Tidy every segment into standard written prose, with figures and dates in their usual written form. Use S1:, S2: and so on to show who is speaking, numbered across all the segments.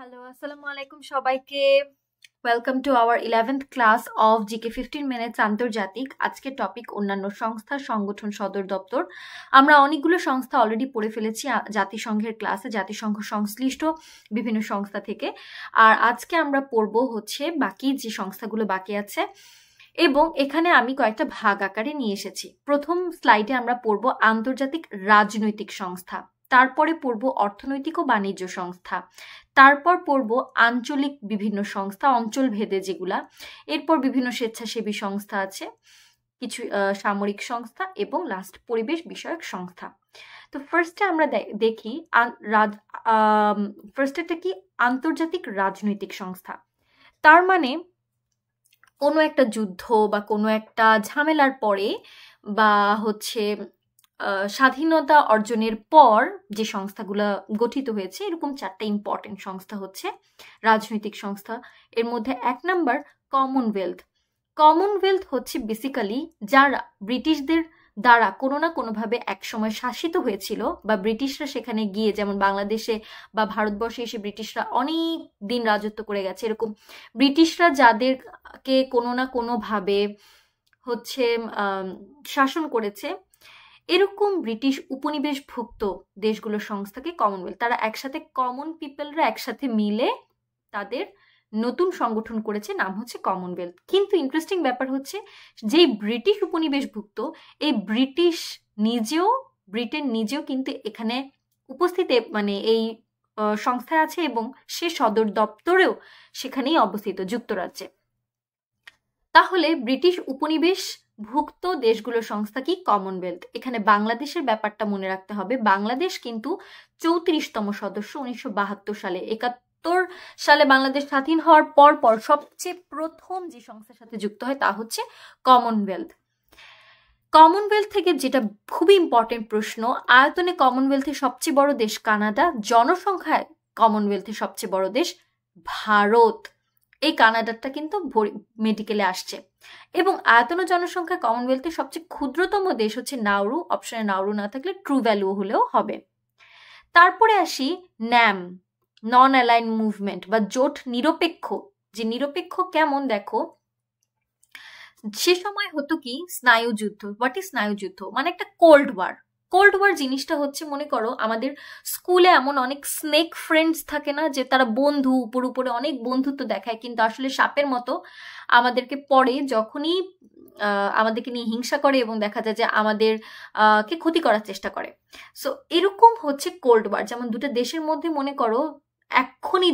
S1: Hello, আসসালামু আলাইকুম সবাইকে। Welcome to our 11th class of GK 15 minutes আন্তর্জাতিক। আজকের টপিক অন্যান্য সংস্থা, সংগঠন, সদর দপ্তর। আমরা অনেকগুলো সংস্থা অলরেডি পড়ে ফেলেছি জাতিসংঘের ক্লাসে, জাতিসংঘ সংশ্লিষ্ট বিভিন্ন সংস্থা থেকে। আর আজকে আমরা পড়ব হচ্ছে বাকি যে সংস্থাগুলো বাকি আছে, এবং এখানে আমি কয়েকটা ভাগ আকারে নিয়ে এসেছি। প্রথম স্লাইডে আমরা পড়ব আন্তর্জাতিক রাজনৈতিক সংস্থা, তারপরে পড়ব অর্থনৈতিক ও বাণিজ্য সংস্থা, তারপর পড়ব আঞ্চলিক বিভিন্ন সংস্থা, অঞ্চল ভেদে যেগুলা, এরপর বিভিন্ন স্বেচ্ছাসেবী সংস্থা আছে, কিছু সামরিক সংস্থা, এবং লাস্ট পরিবেশ বিষয়ক সংস্থা। তো ফার্স্টে আমরা দেখি ফার্স্টেটা কি, আন্তর্জাতিক রাজনৈতিক সংস্থা। তার মানে কোনো একটা যুদ্ধ বা কোনো একটা ঝামেলার পরে বা হচ্ছে স্বাধীনতা অর্জনের পর যে সংস্থাগুলো গঠিত হয়েছে, এরকম চারটা ইম্পর্টেন্ট সংস্থা হচ্ছে রাজনৈতিক সংস্থা। এর মধ্যে 1 নাম্বার কমনওয়েলথ। কমনওয়েলথ হচ্ছে বেসিক্যালি যারা ব্রিটিশদের দ্বারা কোনো না কোনোভাবে একসময় শাসিত হয়েছিল, বা ব্রিটিশরা সেখানে গিয়ে, যেমন বাংলাদেশে বা ভারতবর্ষে এসে ব্রিটিশরা অনেক দিন রাজত্ব করে গেছে, এরকম ব্রিটিশরা যাদেরকে কোনো না কোনোভাবে হচ্ছে শাসন করেছে, এরকম ব্রিটিশ উপনিবেশভুক্ত দেশগুলোর সংস্থাকে কমনওয়েলথ। তারা একসাথে, কমন পিপলরা একসাথে মিলে তাদের নতুন সংগঠন করেছে, নাম হচ্ছে কমনওয়েলথ। কিন্তু ইন্টারেস্টিং ব্যাপার হচ্ছে, যেই ব্রিটিশ উপনিবেশভুক্ত, এই ব্রিটেন নিজেও কিন্তু এখানে উপস্থিত, মানে এই সংস্থায় আছে, এবং সে সদর দপ্তরেও সেখানেই অবস্থিত, যুক্তরাজ্যে। তাহলে ব্রিটিশ উপনিবেশ ভুক্ত দেশগুলোর সংস্থা কি? কমনওয়েলথ। এখানে বাংলাদেশের ব্যাপারটা মনে রাখতে হবে। বাংলাদেশ কিন্তু 34তম সদস্য 1972 সালে। 71 সালে বাংলাদেশ স্বাধীন হওয়ার পর সবচেয়ে প্রথম যে সংস্থার সাথে যুক্ত হয় তা হচ্ছে কমনওয়েলথ। কমনওয়েলথ থেকে যেটা খুবই ইম্পর্টেন্ট প্রশ্ন, আয়তনে কমনওয়েলথের সবচেয়ে বড় দেশ কানাডা, জনসংখ্যায় কমনওয়েলথের সবচেয়ে বড় দেশ ভারত। এই কানাডাটা কিন্তু মেডিকেলে আসছে। এবং আয়তন ও জনসংখ্যা কমনওয়েলথের সবচেয়ে ক্ষুদ্রতম দেশ হচ্ছে নাউরু। অপশনে নাউরু না থাকলে ট্রু ভ্যালু হলেও হবে। তারপরে আসি ন্যাম, নন অ্যালাইন মুভমেন্ট বা জোট নিরপেক্ষ। যে নিরপেক্ষ কেমন দেখো, সে সময় হতো কি স্নায়ুযুদ্ধ। What is স্নায়ুযুদ্ধ? মানে একটা কোল্ড ওয়ার। কোল্ড ওয়ার জিনিসটা হচ্ছে, মনে করো আমাদের স্কুলে এমন অনেক স্নেক ফ্রেন্ডস থাকে না, যে তারা বন্ধু, উপরে অনেক বন্ধুত্ব দেখায়, কিন্তু আসলে সাপের মতো আমাদেরকে পরে যখনই আমাদেরকে নিয়ে হিংসা করে এবং দেখা যায় যে আমাদের কে ক্ষতি করার চেষ্টা করে। সো এরকম হচ্ছে কোল্ড ওয়ার। যেমন দুটো দেশের মধ্যে মনে করো এক্ষুনি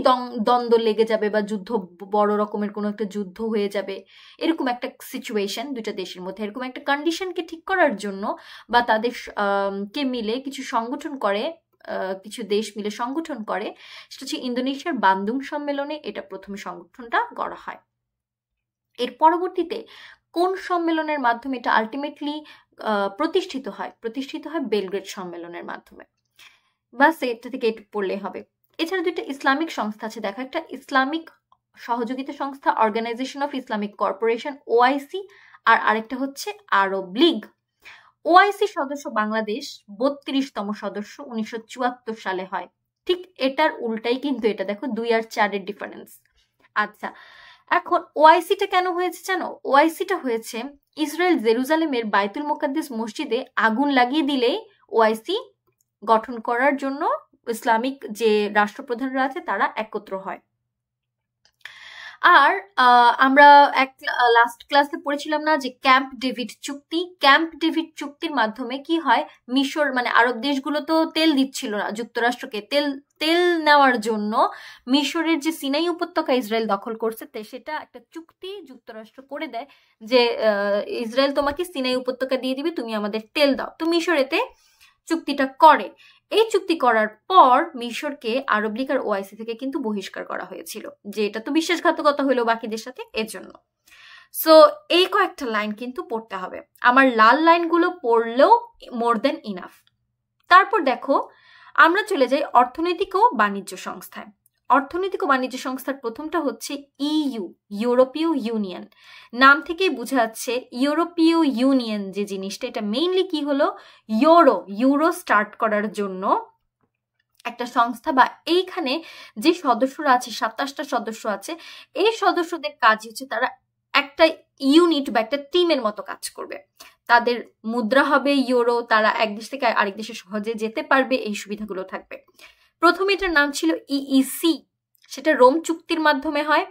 S1: দ্বন্দ্ব লেগে যাবে, বা যুদ্ধ, বড় রকমের কোনো একটা যুদ্ধ হয়ে যাবে, এরকম একটা সিচুয়েশন দুইটা দেশের মধ্যে। এরকম একটা কন্ডিশনকে ঠিক করার জন্য, বা তাদের কে মিলে কিছু সংগঠন করে, কিছু দেশ মিলে সংগঠন করে, সেটা হচ্ছে ইন্দোনেশিয়ার বান্দুং সম্মেলনে এটা প্রথমে সংগঠনটা গড়া হয়। এর পরবর্তীতে কোন সম্মেলনের মাধ্যমে এটা আলটিমেটলি প্রতিষ্ঠিত হয় বেলগ্রেড সম্মেলনের মাধ্যমে। বাস এটা থেকে একটু পড়লেই হবে। এছাড়া দুইটা ইসলামিক সংস্থা আছে, দেখো, একটা ইসলামিক সহযোগিতা সংস্থা, organisation of Islamic corporation, OIC, আর আরেকটা হচ্ছে আরব লীগ। ওআইসি সদস্য বাংলাদেশ 32তম সদস্য 1974 সালে হয়। ঠিক এটার উল্টাই কিন্তু এটা, দেখো 2 আর 4-এর ডিফারেন্স। আচ্ছা, এখন ওআইসিটা কেন হয়েছে জানো? ওআইসিটা হয়েছে ইসরায়েল জেরুজালেমের বাইতুল মুকাদ্দাস মসজিদে আগুন লাগিয়ে দিলেই ওআইসি গঠন করার জন্য ইসলামিক যে রাষ্ট্রপ্রধানরা আছে তারা একত্র হয়। আর আমরা লাস্ট ক্লাসে পড়েছিলাম না যে ক্যাম্প ডেভিড চুক্তি? ক্যাম্প ডেভিড চুক্তির মাধ্যমে কি হয়, মিশর, মানে আরব দেশগুলো তো তেল দিচ্ছিল না যুক্তরাষ্ট্রকে, তেল নেওয়ার জন্য মিশরের যে সিনাই উপত্যকা ইসরায়েল দখল করছে, সেটা একটা চুক্তি যুক্তরাষ্ট্র করে দেয় যে ইসরায়েল তোমাকে সিনাই উপত্যকা দিয়ে দিবে, তুমি আমাদের তেল দাও। তো মিশর এতে চুক্তিটা করে। এই চুক্তি করার পর মিশরকে আরব লীগ আর ওআইসি থেকে কিন্তু বহিষ্কার করা হয়েছিল, যে এটা তো বিশ্বাসঘাতকতা হলো বাকিদের সাথে, এর জন্য। সো এই কয়েকটা লাইন কিন্তু পড়তে হবে। আমার লাল লাইনগুলো পড়লেও মোর দেন ইনাফ। তারপর দেখো, আমরা চলে যাই অর্থনৈতিক ও বাণিজ্য সংস্থায়। অর্থনৈতিক ও বাণিজ্য সংস্থার প্রথমটা হচ্ছে ইইউ, ইউরোপীয় ইউনিয়ন। নাম থেকেই বোঝা যাচ্ছে ইউরোপীয় ইউনিয়ন যে জিনিসটা, এটা মেইনলি কি হলো, ইউরো স্টার্ট করার জন্য একটা সংস্থা বা এইখানে যে সদস্যরা আছে 27টা সদস্য আছে, এই সদস্যদের কাজ হচ্ছে তারা একটা ইউনিট বা একটা টিমের মতো কাজ করবে। তাদের মুদ্রা হবে ইউরো, তারা এক দেশ থেকে আরেক দেশে সহজে যেতে পারবে, এই সুবিধাগুলো থাকবে। প্রথমে এটার নাম ছিল ইইসি, সেটা রোম চুক্তির মাধ্যমে হয়।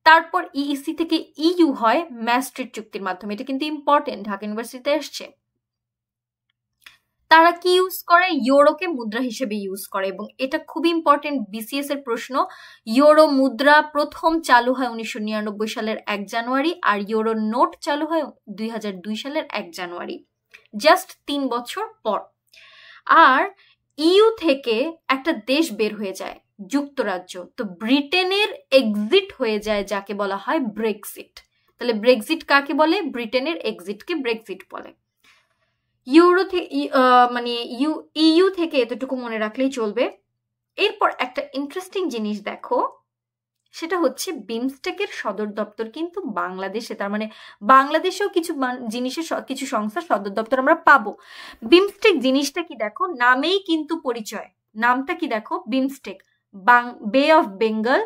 S1: তারপর ইইসি থেকে ইইউ হয় ম্যাস্ট্রিট চুক্তির মাধ্যমে। এটা কিন্তু ইম্পর্টেন্ট, ঢাকা ইউনিভার্সিটিতে আসছে। তারা কি ইউজ করে? ইউরোকে মুদ্রা হিসেবে ইউজ করে, এবং এটা খুব ইম্পর্টেন্ট বিসিএস এর প্রশ্ন। ইউরো মুদ্রা প্রথম চালু হয় 1999 সালের 1 জানুয়ারি, আর ইউরো নোট চালু হয় 2002 সালের 1 জানুয়ারি, জাস্ট 3 বছর পর। আর ইইউ থেকে একটা দেশ বের হয়ে যায়, যুক্তরাজ্য। তো ব্রিটেনের এক্সিট হয়ে যায়, যাকে বলা হয় ব্রেক্সিট। তাহলে ব্রেক্সিট কাকে বলে? ব্রিটেনের এক্সিটকে ব্রেক্সিট বলে। ইউরো মানে ইইউ থেকে এতটুকু মনে রাখলেই চলবে। এরপর একটা ইন্টারেস্টিং জিনিস দেখো, সেটা হচ্ছে বিমস্টেকের সদর দপ্তর কিন্তু বাংলাদেশে। তার মানে বাংলাদেশেও কিছু জিনিসের কিছু সংস্থার সদর দপ্তর আমরা পাবো। বিমস্টেক জিনিসটা কি দেখো, নামেই কিন্তু পরিচয়। নামটা কি দেখো, বিমস্টেক, বে of Bengal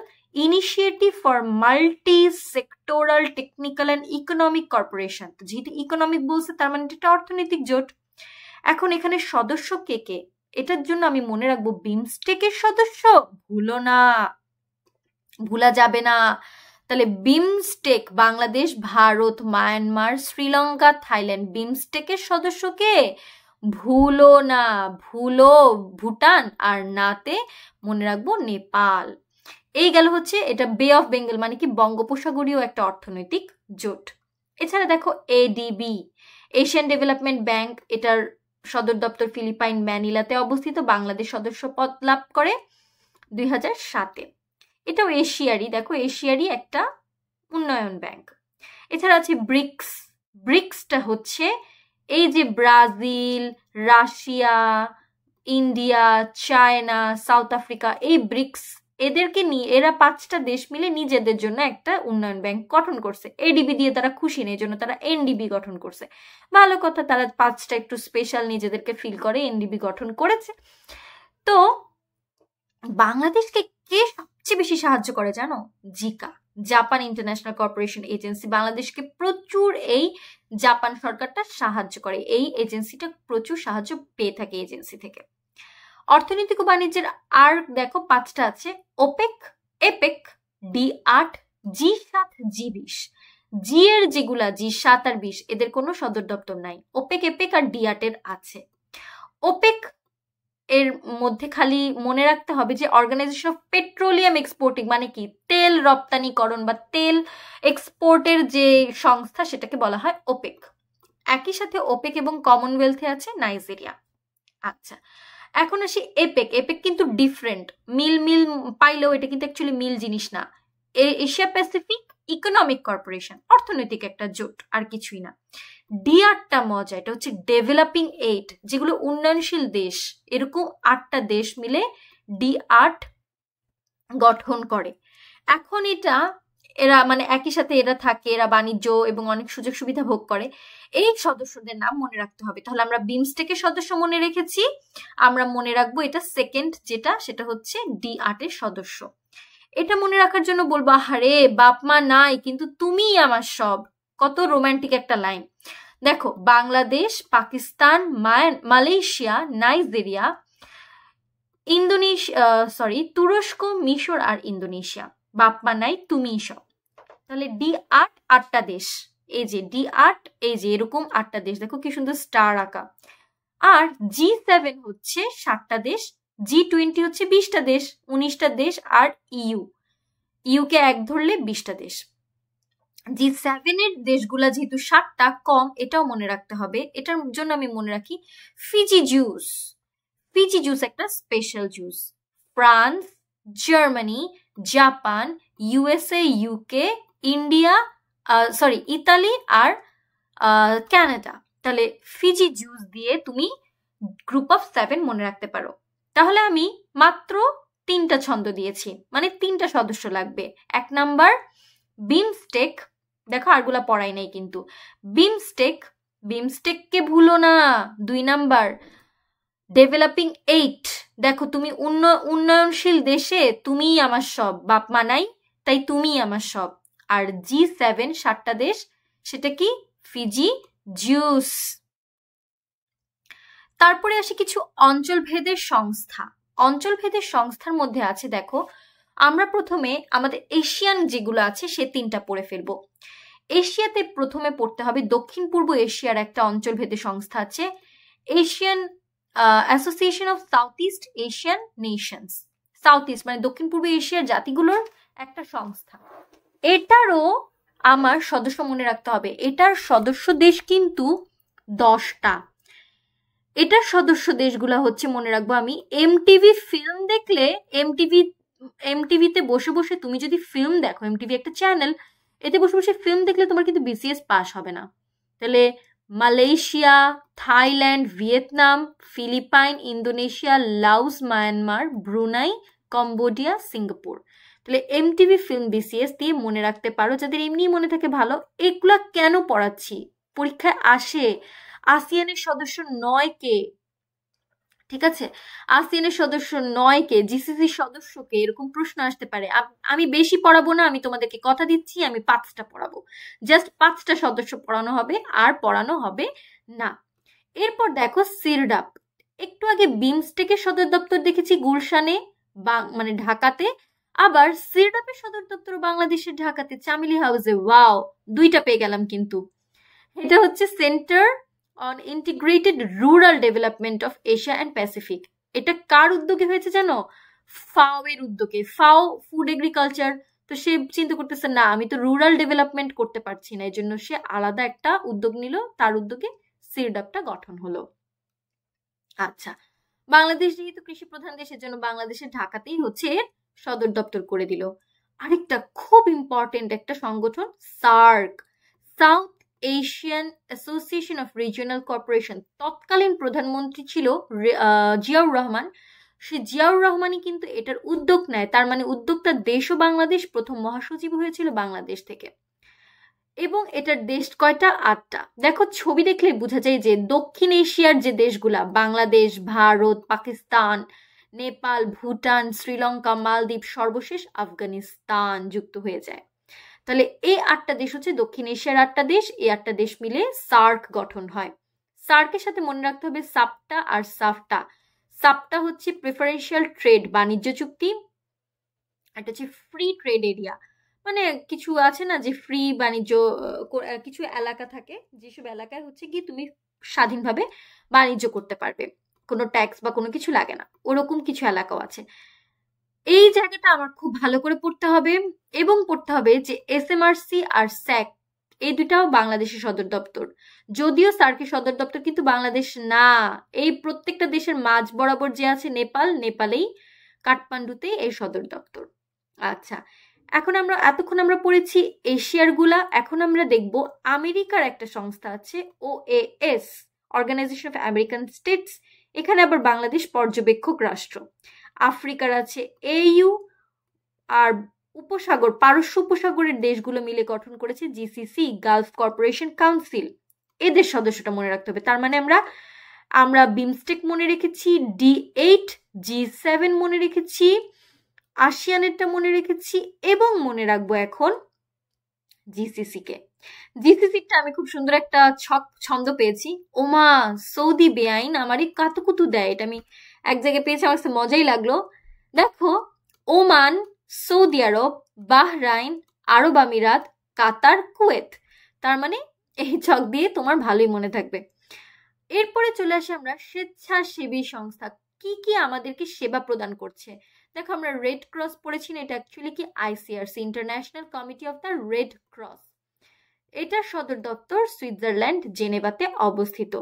S1: initiative for multi sectoral technical and economic corporation. তো যেহেতু ইকোনমিক বলছে, তার মানে এটা অর্থনৈতিক জোট। এখন এখানে সদস্য কে কে, এটার জন্য আমি মনে রাখবো বিমস্টেকের সদস্য ভুলো না, ভুলা যাবে না। তাহলে বিমস্টেক বাংলাদেশ, ভারত, মায়ানমার, শ্রীলঙ্কা, থাইল্যান্ড। বিমস্টেকের সদস্য কে? ভুলো না, ভুলো ভুটান, আর নাতে মনে রাখবো নেপাল। এই গেল হচ্ছে এটা বে অফ বেঙ্গল, মানে কি বঙ্গোপসাগরীয় একটা অর্থনৈতিক জোট। এছাড়া দেখো এডিবি, এশিয়ান ডেভেলপমেন্ট ব্যাংক, এটার সদর দপ্তর ফিলিপাইন ম্যানিলাতে অবস্থিত। বাংলাদেশ সদস্য পদ লাভ করে 2007-এ। এটাও এশিয়ারই, দেখো এশিয়ারই একটা উন্নয়ন ব্যাংক। এছাড়া আছে ব্রিক্স। ব্রিক্সটা হচ্ছে এই যে Brazil, Russia, India, China, south Africa, এই ব্রিক্স, এদেরকে নিয়ে এরা 5টা দেশ মিলে নিজেদের জন্য একটা উন্নয়ন ব্যাংক গঠন করছে। এডিবি দিয়ে তারা খুশি নেই, জন্য তারা এনডিবি গঠন করছে। ভালো কথা, তারা 5টা একটু স্পেশাল নিজেদেরকে ফিল করে এনডিবি গঠন করেছে। তো বাংলাদেশকে কে সবচেয়ে বেশি সাহায্য করে জানো? Zika, Japan international corporation agency. বাংলাদেশকে প্রচুর এই জাপান সরকারটা সাহায্য করে, এই এজেন্সিটা প্রচুর সাহায্য পেয়ে থাকে এজেন্সি থেকে। অর্থনৈতিক ও বাণিজ্যের আর দেখো 5টা আছে, ওপেক, এপেক, ডি8, জি7, জি20। জি এর যেগুলা জি7 আর 20, এদের কোনো সদর দপ্তর নাই। ওপেক, এপেক আর ডি8 এর আছে। ওপেক এর মধ্যে খালি মনে রাখতে হবে যে অর্গানাইজেশন অফ পেট্রোলিয়াম এক্সপোর্টিং, মানে কি তেল রপ্তানিকরণ বা তেল এক্সপোর্টের যে সংস্থা, সেটাকে বলা হয় ওপেক। একই সাথে ওপেক এবং কমনওয়েলথে আছে নাইজেরিয়া। আচ্ছা, এখন আসি এপেক। এপেক কিন্তু ডিফারেন্ট, মিল পাইলেও এটা কিন্তু অ্যাকচুয়ালি মিল জিনিস না। এশিয়া প্যাসিফিক ইকোনমিক কর্পোরেশন, অর্থনৈতিক একটা জোট, আর কিছুই না। ডি8টা মজা, এটা হচ্ছে ডেভেলপিং 8, যেগুলো উন্নয়নশীল দেশ, এরকম 8টা দেশ মিলে ডি8 গঠন করে। এখন এটা এরা মানে একই সাথে এরা থাকে, এরা বাণিজ্য এবং অনেক সুযোগ সুবিধা ভোগ করে। এই সদস্যদের নাম মনে রাখতে হবে। তাহলে আমরা বিমস্টেকের সদস্য মনে রেখেছি, আমরা মনে রাখবো এটা সেকেন্ড যেটা, সেটা হচ্ছে ডি8 এর সদস্য। এটা মনে রাখার জন্য বলবো, আহারে বাপ মা নাই কিন্তু তুমিই আমার সব। কত রোমান্টিক একটা লাইন। দেখো বাংলাদেশ, পাকিস্তান, মালয়েশিয়া, নাইজেরিয়া, তুরস্ক, মিশর আর ইন্দোনেশিয়া। বাপ মা নাই, তুমিই সব। তাহলে ডি8 8টা দেশ, এই যে ডি8, এই যে এরকম 8টা দেশ, দেখো কি সুন্দর স্টার আঁকা। আর জি7 হচ্ছে 7টা দেশ, জি20 হচ্ছে 20টা দেশ, 19টা দেশ, আর ইউকে এক ধরলে 20টা দেশ। জি7 এর দেশগুলা যেহেতু 7টা কম, এটাও মনে রাখতে হবে। এটার জন্য আমি মনে রাখি ফিজি জুস। ফিজি জুস একটা special juice. France, Germany, Japan, USA, UK, India, Italy আর কানাডা। তাহলে ফিজি জুস দিয়ে তুমি গ্রুপ অফ 7 মনে রাখতে পারো। তাহলে আমি মাত্র 3টা ছন্দ দিয়েছি, মানে 3টা সদস্য লাগবে। 1 নাম্বার বিমস্টেক, দেখো আরগুলা পড়াই নাই কিন্তু। বিমস্টেককে ভুলো না। 2 নাম্বার ডেভেলপিং 8, দেখো তুমি উন্নয়নশীল দেশে তুমিই আমার সব, বাপ মা নাই তাই তুমিই আমার সব। আর G7 7টা দেশ, সেটা কি? Fiji, juice. তারপরে আসি কিছু অঞ্চলভেদের সংস্থা। অঞ্চলভেদের সংস্থার মধ্যে আছে, দেখো আমরা প্রথমে আমাদের এশিয়ান যেগুলো আছে সে 3টা পড়ে ফেলবো। এশিয়াতে প্রথমে পড়তে হবে দক্ষিণ পূর্ব এশিয়ার একটা অঞ্চলভেদের সংস্থা আছে, Asian association of south east Asian Nations. South east মানে দক্ষিণ পূর্ব এশিয়ার জাতিগুলোর একটা সংস্থা। এটারও আমার সদস্য মনে রাখতে হবে, এটার সদস্য দেশ কিন্তু 10টা। এটার সদস্য দেশগুলা হচ্ছে, মনে রাখবো আমি, এমটিভি ফিল্ম দেখলে, এমটিভিতে বসে বসে তুমি যদি ফিল্ম দেখো, এমটিভি একটা চ্যানেল, এতে বসে বসে ফিল্ম দেখলে তোমার কিন্তু বিসিএস পাস হবে না। তাহলে Malaysia, Thailand, Vietnam, Philippines, Indonesia, Laos, Myanmar, Brunei, Cambodia, Singapore. তাহলে এমটিভি ফিল্ম বিসিএস দিয়ে মনে রাখতে পারো, যাদের এমনি মনে থাকে ভালো। এগুলা কেন পড়াচ্ছি? পরীক্ষায় আসে। আসিয়ানের সদস্য 9 কে, ঠিক আছে, আসিয়ানের সদস্য 9 কে, জিসিসি সদস্যকে, এরকম প্রশ্ন আসতে পারে। আমি বেশি পড়াবো না, আমি তোমাদেরকে কথা দিচ্ছি, আমি 5টা পড়াবো, জাস্ট 5টা সদস্য পড়ানো হবে, আর পড়ানো হবে না। এরপর দেখো সিরডাপ, একটু আগে বিমস্টেকের সদর দপ্তর দেখেছি গুলশানে, মানে ঢাকাতে, আবার সিরডাপের সদর দপ্তর বাংলাদেশের ঢাকাতে, চামেলি হাউসে। ওয়াও, 2টা পেয়ে গেলাম কিন্তু। এটা হচ্ছে centre on integrated rural development of Asia and Pacific. এটা কার উদ্যোগে হয়েছে জানো? ফাও এর উদ্যোগে। ফাও ফুড এগ্রিকালচার, তো সে চিন্তা করতেছে না আমি তো রুরাল ডেভেলপমেন্ট করতে পারছি না, এই জন্য সে আলাদা একটা উদ্যোগ নিল, তার উদ্যোগে সিরডাপটা গঠন হলো। আচ্ছা, বাংলাদেশ যেহেতু কৃষি প্রধান দেশের জন্য বাংলাদেশের ঢাকাতেই হচ্ছে এর সদর দপ্তর করে দিল। আরেকটা খুব ইম্পর্টেন্ট একটা সংগঠন, SAARC, south Asian association of regional corporation. তৎকালীন প্রধানমন্ত্রী ছিল জিয়াউর রহমান। সে জিয়াউর রহমানই কিন্তু এটার উদ্যোগ নেয়, তার মানে উদ্যোক্তা দেশও বাংলাদেশ, প্রথম মহাসচিব হয়েছিল বাংলাদেশ থেকে। এবং এটার দেশ কয়টা? 8টা। দেখো ছবি দেখলে বোঝা যায় যে দক্ষিণ এশিয়ার যে দেশগুলা, বাংলাদেশ, ভারত, পাকিস্তান, নেপাল, ভুটান, শ্রীলঙ্কা, মালদ্বীপ, সর্বশেষ আফগানিস্তান যুক্ত হয়ে যায়। তাহলে এই 8টা দেশ হচ্ছে দক্ষিণ এশিয়ার 8টা দেশ, এই 8টা দেশ মিলে সার্ক গঠন হয়। সার্কের সাথে মনে রাখতে হবে সাপটা আর সাফটা। সাপটা হচ্ছে প্রেফারেন্সিয়াল ট্রেড, বাণিজ্য চুক্তি, এটা হচ্ছে ফ্রি ট্রেড এরিয়া, মানে কিছু আছে না যে ফ্রি বাণিজ্য, কিছু এলাকা থাকে যেসব এলাকায় হচ্ছে কি তুমি স্বাধীনভাবে বাণিজ্য করতে পারবে, কোনো ট্যাক্স বা কোনো কিছু লাগে না, ওরকম কিছু এলাকাও আছে। এই জায়গাটা আমার খুব ভালো করে পড়তে হবে, এবং পড়তে হবে যে এসএমআরসি আর স্যাক এই দুটাও বাংলাদেশের সদর দপ্তর, যদিও সার্কের সদর দপ্তর কিন্তু বাংলাদেশ না। এই প্রত্যেকটা দেশের মাঝ বরাবর যে আছে নেপাল, নেপালেই কাঠমান্ডুতে এই সদর দপ্তর। আচ্ছা, এতক্ষণ আমরা পড়েছি এশিয়ার গুলা, এখন আমরা দেখব আমেরিকার একটা সংস্থা আছে, OAS, organization of American states. এখানে আবার বাংলাদেশ পর্যবেক্ষক রাষ্ট্র। আফ্রিকার আছে AU, আর উপসাগর, পারস্য উপসাগরের দেশগুলো মিলে গঠন করেছে GCC, গালফ কর্পোরেশন কাউন্সিল। এদের সদস্যটা মনে রাখতে হবে। তার মানে আমরা বিমস্টেক মনে রেখেছি, D8, G7 মনে রেখেছি, আসিয়ানেরটা মনে রেখেছি, এবং মনে রাখবো এখন জিসিসি কে। জিসিসিটা আমি খুব সুন্দর একটা ছন্দ পেয়েছি, ওমা সৌদি বেআইন আমারই কাতুকুতু দেয়, এটা আমি এক জায়গায় পেয়েছি, আমার কাছে মজাই লাগলো। দেখো, ওমান, সৌদি আরব, বাহরাইন, আরব আমিরাত, কাতার, কুয়েত। তার মানে এই ছক দিয়ে তোমার ভালোই মনে থাকবে। এরপরে চলে আসি আমরা স্বেচ্ছাসেবী সংস্থা, কি কি আমাদেরকে সেবা প্রদান করছে। দেখো আমরা রেড ক্রস পড়েছি না, এটা অ্যাকচুয়ালি কি ICRC, international committee of the red cross. এটার সদর দপ্তর সুইজারল্যান্ড, জেনেভাতে অবস্থিত।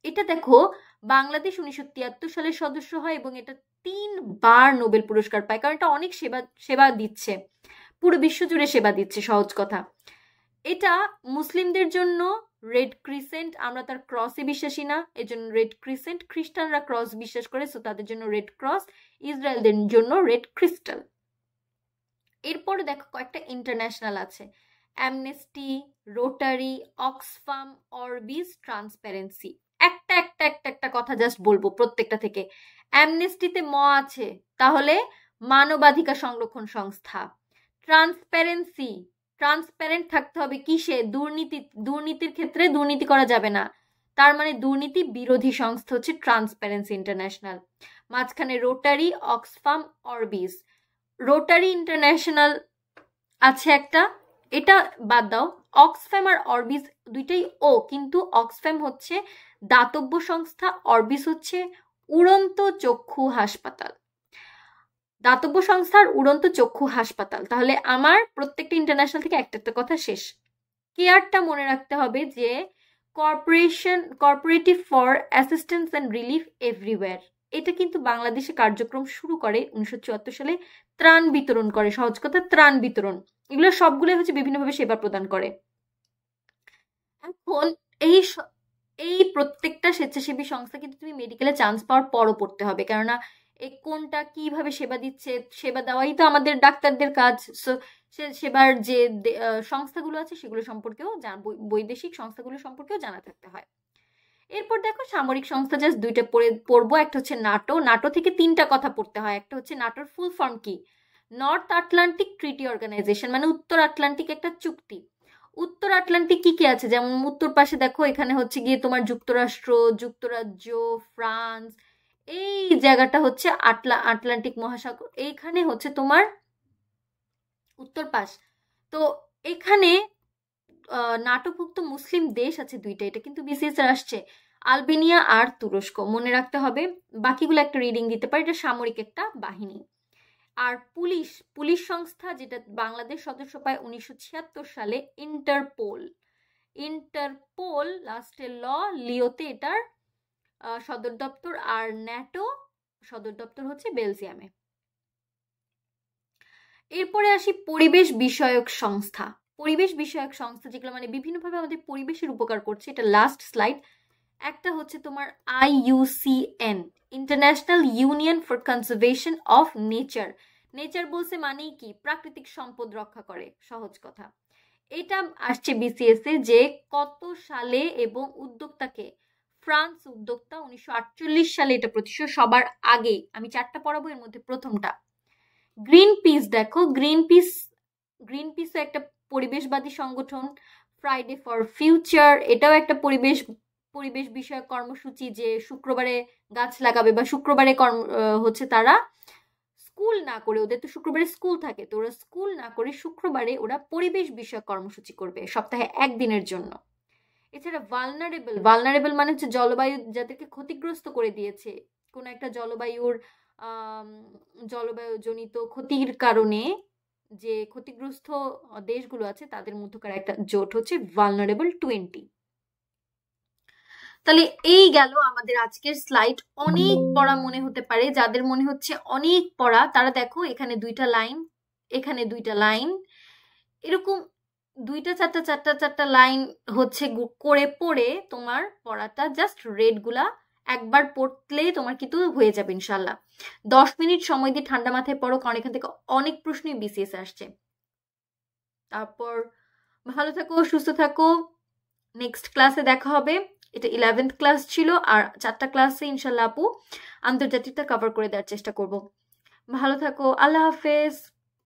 S1: এটা দেখো বাংলাদেশ 1973 সালে সদস্য হয়, এবং এটা 3বার নোবেল পুরস্কার পায়, কারণ এটা অনেক সেবা দিচ্ছে, পুরো বিশ্বজুড়ে সেবা দিচ্ছে, সহজ কথা। এটা মুসলিমদের জন্য রেড ক্রিসেন্ট, আমরা তার ক্রসে বিশ্বাসী না, এই জন্য রেড ক্রিসেন্ট। খ্রিস্টানরা ক্রস বিশ্বাস করে, সো তাদের জন্য রেড ক্রস। ইসরায়েলদের জন্য রেড ক্রিস্টাল। এরপরে দেখো কয়েকটা ইন্টারন্যাশনাল আছে, amnesty, rotary, Oxfam, Orbis, transparency. একটা একটা কথা জাস্ট বলবো প্রত্যেকটা থেকে। অ্যামনেস্টিতে আছে, তাহলে মানবাধিকার সংরক্ষণ সংস্থা। ট্রান্সপারেন্সি, ট্রান্সপারেন্ট থাকতে হবে কিসে? দুর্নীতির ক্ষেত্রে দুর্নীতি করা যাবে না, তার মানে দুর্নীতি বিরোধী সংস্থা হচ্ছে ট্রান্সপারেন্সি ইন্টারন্যাশনাল। মাঝখানে rotary, Oxfam, Orbis. Rotary international আছে একটা, এটা বাদ দাও। অক্সফ্যাম আর অরবিস দুইটাই কিন্তু অক্সফ্যাম হচ্ছে দাতব্য সংস্থা, অরবিস হচ্ছে উড়ন্ত চক্ষু হাসপাতাল। দাতব্য সংস্থার উড়ন্ত চক্ষু হাসপাতাল। তাহলে আমার প্রত্যেকটা ইন্টারন্যাশনাল থেকে একটা কথা শেষ। কেয়ারটা মনে রাখতে হবে যে cooperative for assistance and relief everywhere, এটা কিন্তু বাংলাদেশে কার্যক্রম শুরু করে 1974 সালে, ত্রাণ বিতরণ করে, সহজ কথা ত্রাণ বিতরণ। এগুলো সবগুলো হচ্ছে বিভিন্নভাবে সেবা প্রদান করে। এখন এই প্রত্যেকটা স্বেচ্ছাসেবী সংস্থা কিন্তু তুমি মেডিকেলে চান্স পাওয়ার পরও পড়তে হবে, কেননা এই কোনটা কিভাবে সেবা দিচ্ছে, সেবা দেওয়াই তো আমাদের ডাক্তারদের কাজ। সে সেবার যে সংস্থাগুলো আছে সেগুলো সম্পর্কেও বৈদেশিক সংস্থাগুলো সম্পর্কেও জানা থাকতে হয়। এরপর দেখো সামরিক সংস্থা জাস্ট দুইটা পড়বো। একটা হচ্ছে নাটো। নাটো থেকে 3টা কথা পড়তে হয়। একটা হচ্ছে নাটোর ফুল ফর্ম কি? নর্থ আটলান্টিক ট্রিটি অর্গানাইজেশন, মানে উত্তর আটলান্টিক একটা চুক্তি। উত্তর আটলান্টিক কি কি আছে? যেমন উত্তর পাশে দেখো এখানে হচ্ছে গিয়ে তোমার যুক্তরাষ্ট্র, যুক্তরাজ্য, ফ্রান্স, এই জায়গাটা হচ্ছে আটলান্টিক মহাসাগর, এইখানে হচ্ছে তোমার উত্তর পাশ। তো এখানে নাটোভুক্ত মুসলিম দেশ আছে 2টা, এটা কিন্তু বিসিএস এর আসছে, আলবেনিয়া আর তুরস্ক, মনে রাখতে হবে। বাকিগুলো একটা রিডিং দিতে পারে, এটা সামরিক একটা বাহিনী। আর পুলিশ সংস্থা যেটা বাংলাদেশ সদস্য পায় 1976 সালে, ইন্টারপোল লাস্টে লিওতে এটার সদর দপ্তর, আর ন্যাটো সদর দপ্তর হচ্ছে বেলজিয়ামে। এরপরে আসি পরিবেশ বিষয়ক সংস্থা। পরিবেশ বিষয়ক সংস্থা যেগুলো মানে বিভিন্নভাবে আমাদের পরিবেশের উপকার করছে, এটা লাস্ট স্লাইড। একটা হচ্ছে তোমার IUCN, international union for conservation of nature. Nature বলছে মানেই কি? প্রাকৃতিক সম্পদ রক্ষা করে, সহজ কথা। এটা আসছে বিসিএস এ যে কত সালে এবং উদ্যোক্তাকে? ফ্রান্স উদ্যোক্তা, 1948 সালে এটা প্রতিষ্ঠা, সবার আগে। আমি 4টা পড়াবো, এর মধ্যে প্রথমটা গ্রিন পিস। দেখো গ্রিন পিস একটা পরিবেশবাদী সংগঠন। ফ্রাইডে ফর ফিউচার, এটাও একটা পরিবেশ বিষয়ক কর্মসূচি, যে শুক্রবারে গাছ লাগাবে, বা শুক্রবারে হচ্ছে তারা স্কুল না করে, ওদের তো শুক্রবারে স্কুল থাকে, তো ওরা স্কুল না করে শুক্রবারে ওরা পরিবেশ বিষয়ক কর্মসূচি করবে সপ্তাহে 1 দিনের জন্য। এছাড়া ভালনারেবল মানে হচ্ছে জলবায়ু যাদেরকে ক্ষতিগ্রস্ত করে দিয়েছে, কোন একটা জলবায়ুজনিত ক্ষতির কারণে যে ক্ষতিগ্রস্ত দেশগুলো আছে তাদের মধ্যকার একটা জোট হচ্ছে ভালনারেবল 20। তাহলে এই গেল আমাদের আজকের স্লাইড। অনেক পড়া মনে হতে পারে, যাদের মনে হচ্ছে অনেক পড়া তারা দেখো এখানে 2টা লাইন, এখানে 2টা লাইন, এরকম 2টা 4টা লাইন হচ্ছে করে পড়ে তোমার পড়াটা জাস্ট রেডগুলা একবার পড়লেই তোমার কিন্তু হয়ে যাবে ইনশাল্লাহ। 10 মিনিট সময় দিয়ে ঠান্ডা মাথায় পড়ো, কারণ এখান থেকে অনেক প্রশ্নই বিসিএস আসছে। তারপর ভালো থাকো, সুস্থ থাকো, নেক্সট ক্লাসে দেখা হবে। এটা 11th ক্লাস ছিল, আর 4টা ক্লাসে ইনশাল্লাহ আপু আন্তর্জাতিকটা কভার করে দেওয়ার চেষ্টা করব। ভালো থাকো, আল্লাহ হাফেজ।